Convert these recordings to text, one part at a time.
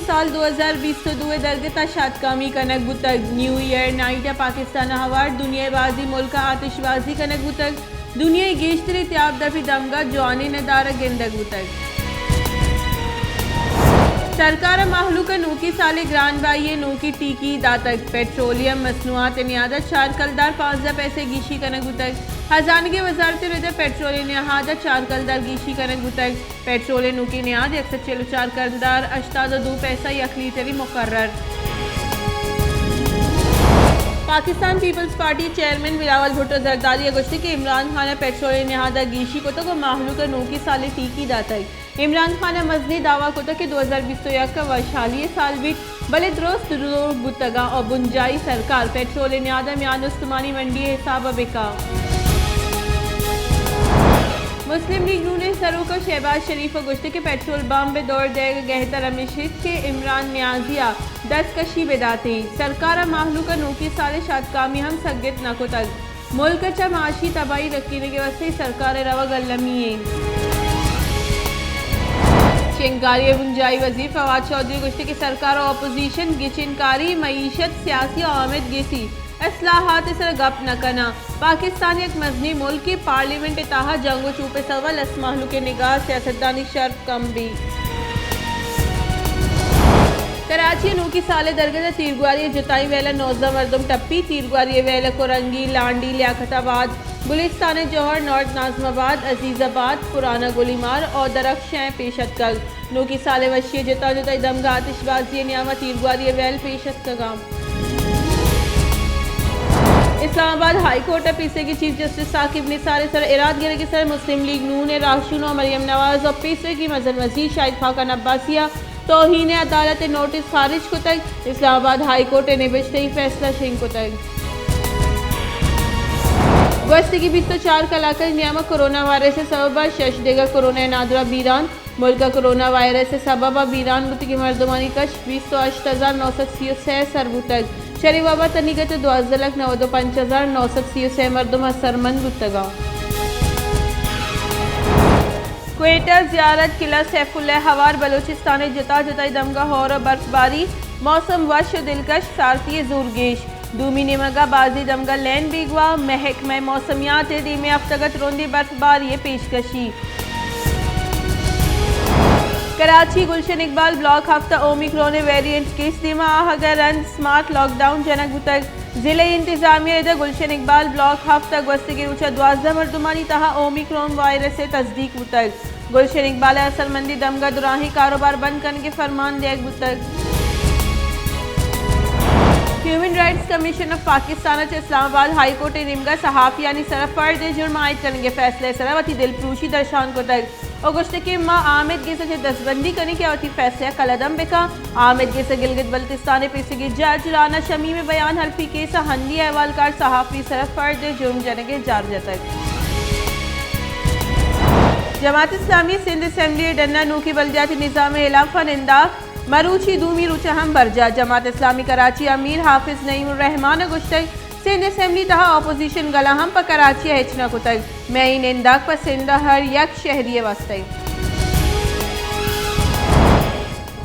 साल 2022 दरगता शादकामी कनक बुतक new year night Pakistan हवार दुनिया बाजी मुल्क आतिशबाजी कनक बुतक दुनिया गेश्तरी त्याब दफी दमगा जवानी नदार गेंदक बुतक सरकार महलूक नूकी साले ग्रान बाई नूकी टीकी दातक पेट्रोलियम मसनूआत नियादत 4 कलदार 15 पैसे गीशी कनक बुतक खजाने की वजारत रजा पेट्रोल निहादत 4 कलदार गीशी कनक बुतक पेट्रोल नूकी नियाद 144 कलदार 82 पैसा यक लीटरी मुकर्रर। Pakistan Peoples Party chairman Bilawal Bhutto Zardari अगुस्ती के इमरान खान पेट्रोल निहादा गीशी को तो महलूक नूकी साले टीकी दातक इमरान खान मजनी दावा को कि 2021 का वैशाली साल भी बले दुरुस्त बुतगा और बुंजाई सरकार पेट्रोल नियादा म्यान उस्मानी मंडी हिसाब बिका। मुस्लिम लीग नून ने सरूक शहबाज शरीफ गुश्ते के पेट्रोल बम में दौड़ देगा गहतर अमिशिद के इमरान न्याजिया दस्तकशी बेदाती सरकार महलूक नूकी साले शादकामी हम सगत न को तक मुल्क च माशी तबाही रखने के वास्ते सरकार रवा गलमी चिंकारी बुंजाई वजीर फवाद चौधरी गुश्ते की सरकार और अपोजिशन गिचिनकारी मईशत सियासी और आमद गेसी असलाहात सर गप न करना पाकिस्तान एक मजनी मुल्क की पार्लियामेंट ताहा जंगो चूपे सवाल असमाहलू के निगाह सियासतदानी शर्फ कम भी। कराची नूकी साले दरगजा तीरगुआरी जुताई वेला नौजा मरदम टप्पी तीरगुआरी वेला कोरंगी लांडी लियाकताबाद गुलिस्तान जौहर नॉर्थ नाजमाबाद अजीज़ाबाद पुराना गोलीमार और दरख्शें पेशत कल नूकी साले वशी जुता जुताई दमगा आतिशबाजी नियामा तीरगुआरी वेल पेशत कगाम। इस्लामाबाद हाई कोर्ट पीसे की चीफ जस्टिस साकिब निसार सर इराद गिरे के सर मुस्लिम लीग नून राशुन और मरियम नवाज और पीसे की मजन वजीर शाहिद खाकन अब्बासिया तौहीन अदालत नोटिस खारिज को तक इस्लामाबाद हाई कोर्ट ने बिजते फैसला शेंग को तक वस्ती की 24 कलाकर नियामक कोरोना वायरस से सबबा शश देगा कोरोना नादरा बीरान मुल्क कोरोना वायरस से सबबा बीरान गुत की मर्दमानी कश 20,936 सरबू तक शरी बाबा तनिगत 12,95,936 मरदमा सरमन गुतगा क्वेटा जियारत किला सैफुल्लाह हवार बलूचिस्तान जता जताई दमगा और बर्फबारी मौसम वश दिलकश सारती जोरगेश दूमी निमगा बाजी दमगा लैन बीगवा महक में मौसमियात दीमे हफ्तगत रोंदी बर्फबारी पेशकशी कराची गुलशन इकबाल ब्लॉक हफ्ता ओमिक्रॉन वेरिएंट केस दिमा रन स्मार्ट लॉकडाउन जनक बुतक जिले इंतजामिया इधर गुलशन इकबाल ब्लॉक हफ्ता गस्ती की ऊंचा 12 मरदुमानी तहा ओमिक्रॉन वायरस से तस्दीक बुतक गुलशन इकबाल असरमंदी दमगा दुराही कारोबार बंद करने के फरमान देख बुतक human rights commission of Pakistan Islamabad high court निमगा सहाफियानी सरफर्द जुर्म आयद करने के फैसले सरावती दिलफ्रूशी दर्शान को तक अगस्त के माँ आमिद के से दस्तबंदी करने के अवती फैसला कलदम बेका आमिद के से गिलगित बल्तिस्तान पेशे की जज राना शमी में बयान हल्फी के हंदी अहवालकार सहाफी सरफर्द जुर्म जनगे जार तक जमात इस्लामी सिंध असम्बली डन्ना नूकी बल्दियाती निज़ाम इलाफा निंदा मरूची दूमी रुचा हम बरजा जमात इस्लामी कराची अमीर हाफिज नईम रहमान गुश्तई सिंध असम्बली तहा अपोजिशन गला हम पर कराची हेचना को तक मैं इन इंदाक पर सिंध हर यक शहरी वास्ते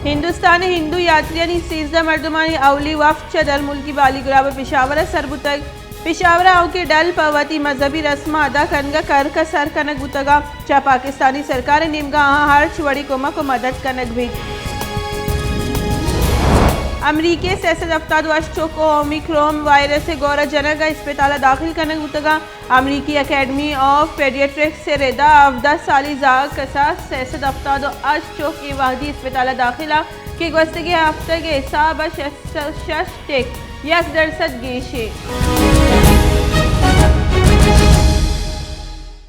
हिंदुस्तान हिंदू यात्रियानी 13 मरदमानी अवली वफ्त चदर मुल्की बाली गुराब पिशावर सरबु तक पिशावर आओ के डल पवती मजहबी रस्म अदा करनगा कर का सर कनक बुतगा चा पाकिस्तानी सरकार निमगा हर छुड़ी कोमा को मदद कनक भेज अमरीकी सियासत अफ्ताद वशो को ओमिक्रॉन वायरस से गौरा जनक अस्पताल दाखिल करने गुतगा अमरीकी अकेडमी ऑफ पेडियाट्रिक्स से रेदा 10 साली जाग कसा सियासत अफ्ताद अशो की वादी अस्पताल दाखिला के गस्ते के हफ्ते के हिसाब शश टेक 1 दरसद गेशे।